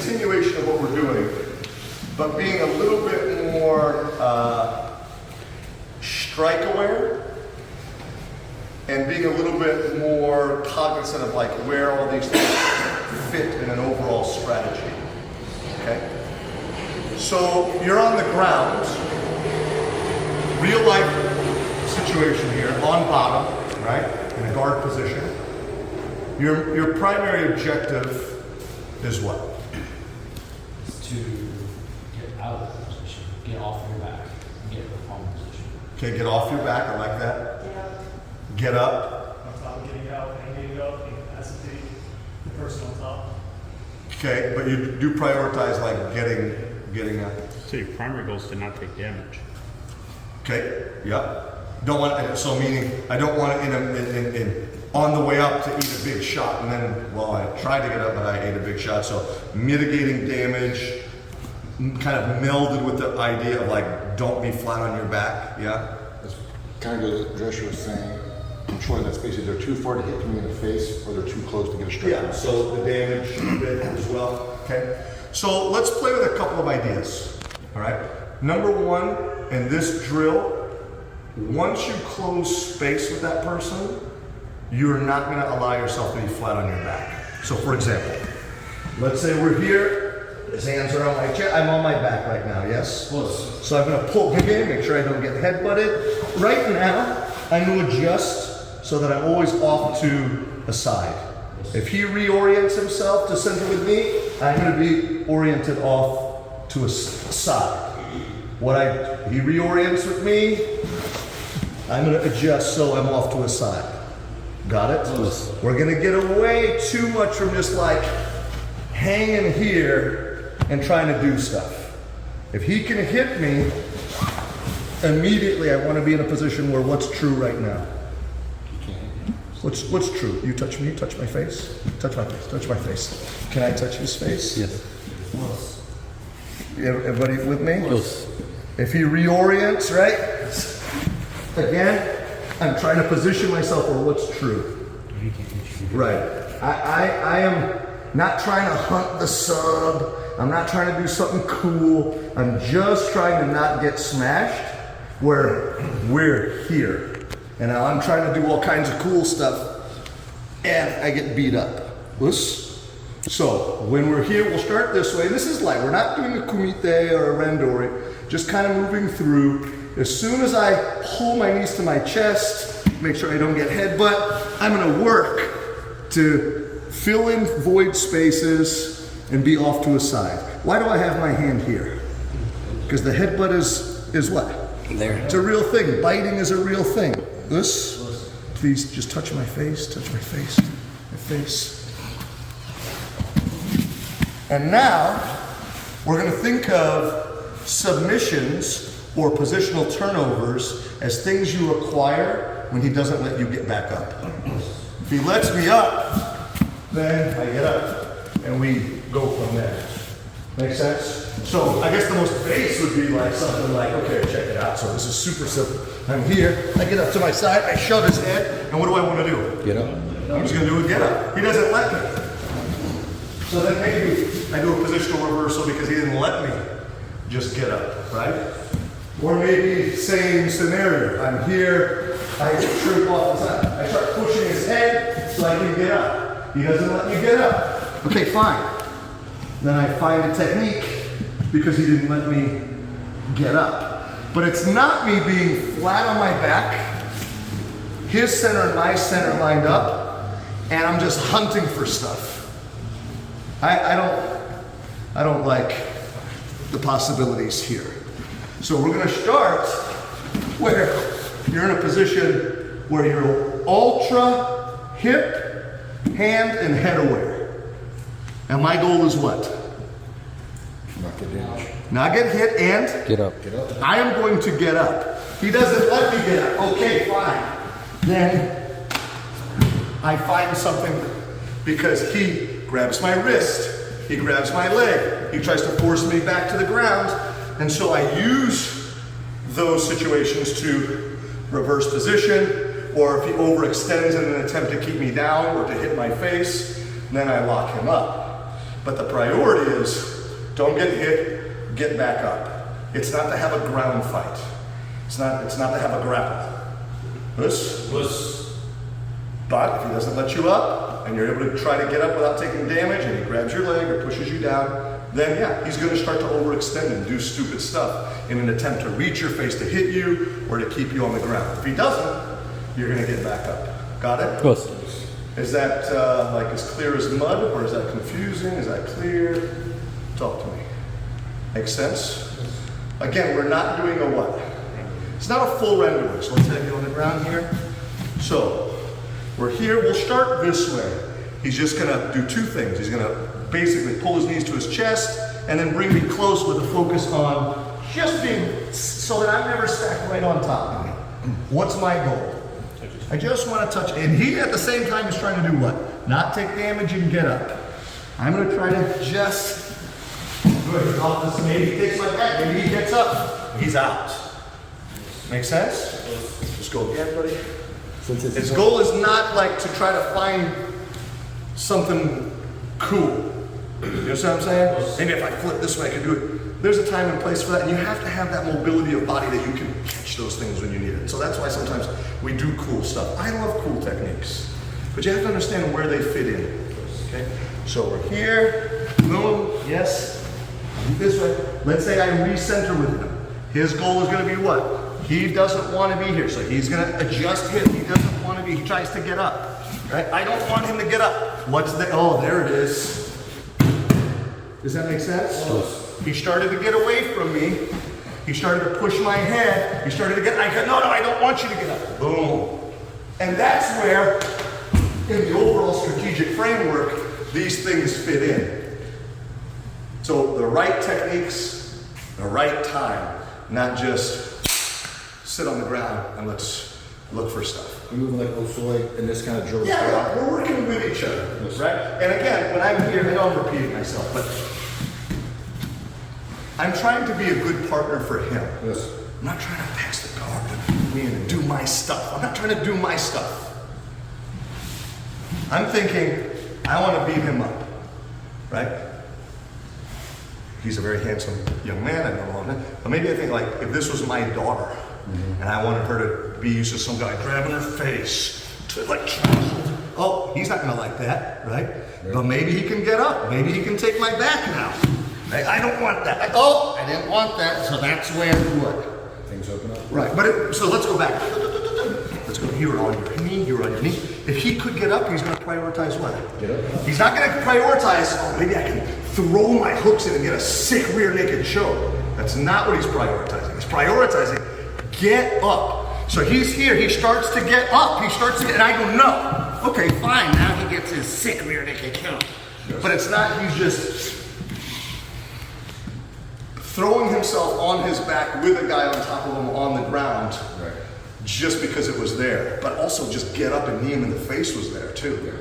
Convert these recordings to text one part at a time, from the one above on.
continuation of what we're doing, but being a little bit more strike aware and being a little bit more cognizant of like where all these things fit in an overall strategy. Okay? So you're on the ground, real life situation here, on bottom, right? In a guard position. Your primary objective is what? It's to get out of the position, get off your back, and get in the palm position. Okay, get off your back, I like that. Get up. On top of getting out and getting up, you hesitate the person on top. Okay, but you do prioritize like getting up. So your primary goal is to not take damage. Okay, yep. Don't want, so meaning, I don't want it on the way up to eat a big shot and then, well, I tried to get up, but I ate a big shot. So mitigating damage, kind of melded with the idea of like, don't be flat on your back, yeah? It's kind of what Joshua was saying, controlling that space. They're too far to hit me in the face or they're too close to get a strike. Yeah, so the damage bit as well, okay? So let's play with a couple of ideas, all right? Number one, in this drill, once you close space with that person, you're not gonna allow yourself to be flat on your back. So for example, let's say we're here, his hands are on my chest, I'm on my back right now, yes? So I'm gonna pull him in, make sure I don't get head-butted. Right now, I'm gonna adjust so that I'm always off to a side. If he reorients himself to center with me, I'm gonna be oriented off to a side. He reorients with me, I'm gonna adjust so I'm off to a side. Got it? We're gonna get away too much from just like hanging here and trying to do stuff. If he can hit me, immediately I wanna be in a position where what's true right now? What's true? You touch me, touch my face? Touch my face, touch my face. Can I touch his face? Yes. Everybody with me? Yes. If he reorients, right? Again, I'm trying to position myself for what's true. Right. I am not trying to hunt the sub. I'm not trying to do something cool. I'm just trying to not get smashed where we're here. And now I'm trying to do all kinds of cool stuff and I get beat up. So when we're here, we'll start this way. This is light. We're not doing a kumite or a randori, just kind of moving through. As soon as I pull my knees to my chest, make sure I don't get headbutt, I'm gonna work to fill in void spaces and be off to a side. Why do I have my hand here? Because the headbutt is what? There. It's a real thing. Biting is a real thing. Please just touch my face, touch my face, my face. And now, we're gonna think of submissions or positional turnovers as things you acquire when he doesn't let you get back up. If he lets me up, then I get up and we go from there. Make sense? So I guess the most base would be like something like, okay, check it out. So this is super simple. I'm here, I get up to my side, I shove his head, and what do I want to do? Get up. I'm just gonna do a get up. He doesn't let me. So then maybe I do a positional reversal because he didn't let me just get up, right? Or maybe same scenario. I'm here, I trip off the side. I start pushing his head so I can get up. He doesn't let me get up. Okay, fine. Then I find a technique because he didn't let me get up. But it's not me being flat on my back, his center and my center lined up, and I'm just hunting for stuff. I don't like the possibilities here. So we're gonna start where you're in a position where you're ultra hip, hand, and head aware. And my goal is what? Not get damaged. Not get hit and Get up. Get up. I am going to get up. He doesn't let me get up. Okay, fine. Then I find something because he grabs my wrist, he grabs my leg, he tries to force me back to the ground, and so I use those situations to reverse position, or if he overextends in an attempt to keep me down or to hit my face, then I lock him up. But the priority is don't get hit, get back up. It's not to have a ground fight. It's not to have a grapple. But if he doesn't let you up and you're able to try to get up without taking damage and he grabs your leg or pushes you down, then yeah, he's going to start to overextend and do stupid stuff in an attempt to reach your face to hit you or to keep you on the ground. If he doesn't, you're going to get back up. Got it? Yes. Is that like as clear as mud, or is that confusing? Is that clear? Talk to me. Makes sense? Again, we're not doing a what? It's not a full render. So let's have you on the ground here. So we're here. We'll start this way. He's just going to do two things. He's going to basically pull his knees to his chest and then bring me close with a focus on just being so that I'm never stacked right on top of me. What's my goal? I just want to touch, and he at the same time is trying to do what? Not take damage and get up. I'm going to try to just, good, off this, maybe he takes my back, maybe he gets up. He's out. Make sense? Just go again, buddy. His goal is not like to try to find something cool. You know what I'm saying? Maybe if I flip this way, I can do it. There's a time and place for that, and you have to have that mobility of body that you can catch those things when you need it. So that's why sometimes we do cool stuff. I love cool techniques, but you have to understand where they fit in. Okay? So we're here, boom, yes. This way. Let's say I recenter with him. His goal is going to be what? He doesn't want to be here, so he's going to adjust him. He doesn't want to be. He tries to get up. Right? I don't want him to get up. What's the? Oh, there it is. Does that make sense? He started to get away from me. He started to push my head. He started to get, I said, no, I don't want you to get up. Boom. And that's where, in the overall strategic framework, these things fit in. So the right techniques, the right time, not just sit on the ground and let's look for stuff. We're moving like do-osae in this kind of drill. Yeah, we're working with each other, right? And again, when I'm here, I know I'm repeating myself, but I'm trying to be a good partner for him. Yes. I'm not trying to pass the guard and do my stuff. I'm not trying to do my stuff. I'm thinking, I want to beat him up, right? He's a very handsome young man, I know all that. But maybe I think like, if this was my daughter, and I wanted her to be used to some guy grabbing her face, to like, oh, he's not gonna like that, right? But maybe he can get up. Maybe he can take my back now. I don't want that. I didn't want that, so that's where what? Things open up. Right, but so let's go back. Let's go, you were on your knee, you were on your knee. If he could get up, he's gonna prioritize what? Get up. He's not gonna prioritize, oh, maybe I can throw my hooks in and get a sick rear naked choke. That's not what he's prioritizing. He's prioritizing, get up. So he's here, he starts to get up, and I go, no. Okay, fine, now he gets his sick rear naked choke. Yes. But it's not, he's just throwing himself on his back with a guy on top of him on the ground, right, just because it was there. But also just get up and knee him in the face was there too. Yeah.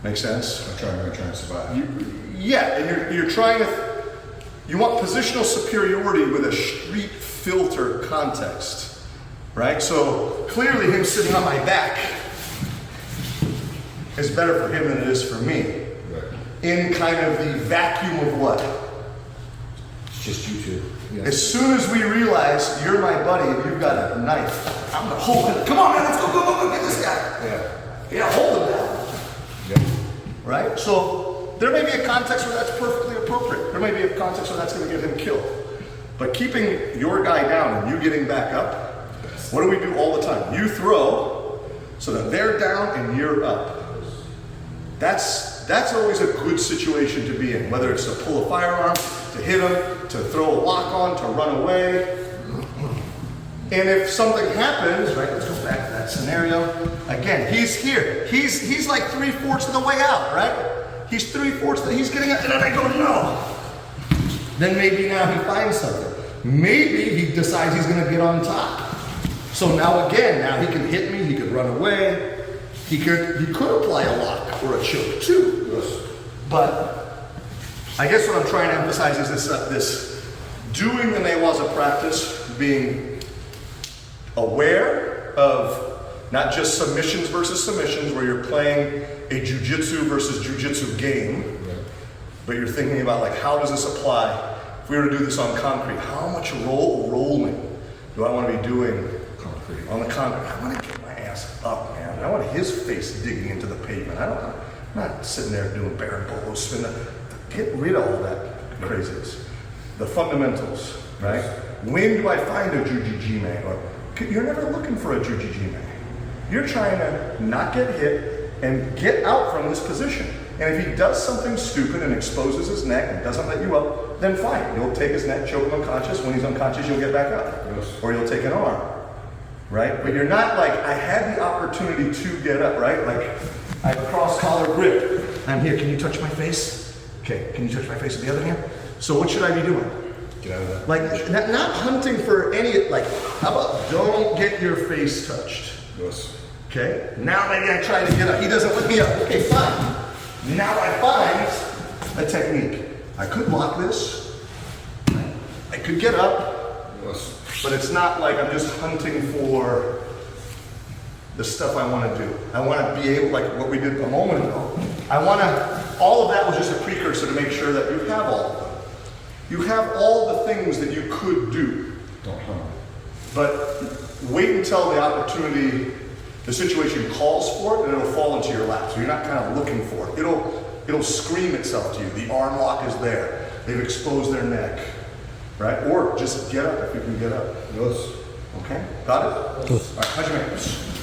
Make sense? I'm trying to survive. Yeah, and you're trying to, you want positional superiority with a street filter context, right? So clearly him sitting on my back is better for him than it is for me. Right. In kind of the vacuum of what? Just you two. Yes. As soon as we realize you're my buddy and you've got a knife, I'm gonna hold it. Come on, man, let's go, get this guy. Yeah, hold him down. Yeah. Right? So there may be a context where that's perfectly appropriate. There may be a context where that's gonna get him killed. But keeping your guy down and you getting back up, what do we do all the time? You throw so that they're down and you're up. That's always a good situation to be in, whether it's to pull a firearm, to hit him, to throw a lock on, to run away. And if something happens, right, let's go back to that scenario. Again, he's here. He's like 3/4 of the way out, right? He's 3/4, he's getting up, and then I go, no. Then maybe now he finds something. Maybe he decides he's gonna get on top. So now again, now he can hit me, he could run away. He could apply a lock or a choke too. Yes. But I guess what I'm trying to emphasize is this doing the Newaza practice, being aware of not just submissions versus submissions, where you're playing a jujitsu versus jujitsu game, right, but you're thinking about like, how does this apply? If we were to do this on concrete, how much rolling do I want to be doing on the concrete? I want to get my ass up, man. I want his face digging into the pavement. I'm not sitting there doing barren bolo spin. Get rid of all that craziness. The fundamentals, right? When do I find a jujitsu? Or you're never looking for a jujitsu. You're trying to not get hit and get out from this position. And if he does something stupid and exposes his neck and doesn't let you up, then fine. You'll take his neck, choke him unconscious. When he's unconscious, you'll get back up. Yes. Or you'll take an arm, right? But you're not like, I had the opportunity to get up, right? Like, I have a cross collar grip. I'm here, can you touch my face? Okay, can you touch my face with the other hand? So what should I be doing? Get out of that. Like, not hunting for any, like, how about don't get your face touched? Yes. Okay, now maybe I try to get up. He doesn't let me up. Okay, fine. Now I find a technique. I could block this. I could get up. Yes. But it's not like I'm just hunting for the stuff I want to do. I want to be able, like what we did a moment ago. All of that was just a precursor to make sure that you have all of them. You have all the things that you could do. Don't hunt. But wait until the opportunity, the situation calls for it, and it'll fall into your lap. So you're not kind of looking for it. It'll scream itself to you. The arm lock is there. They've exposed their neck, right? Or just get up if you can get up. Yes. Okay, got it? All right, how'd you make this?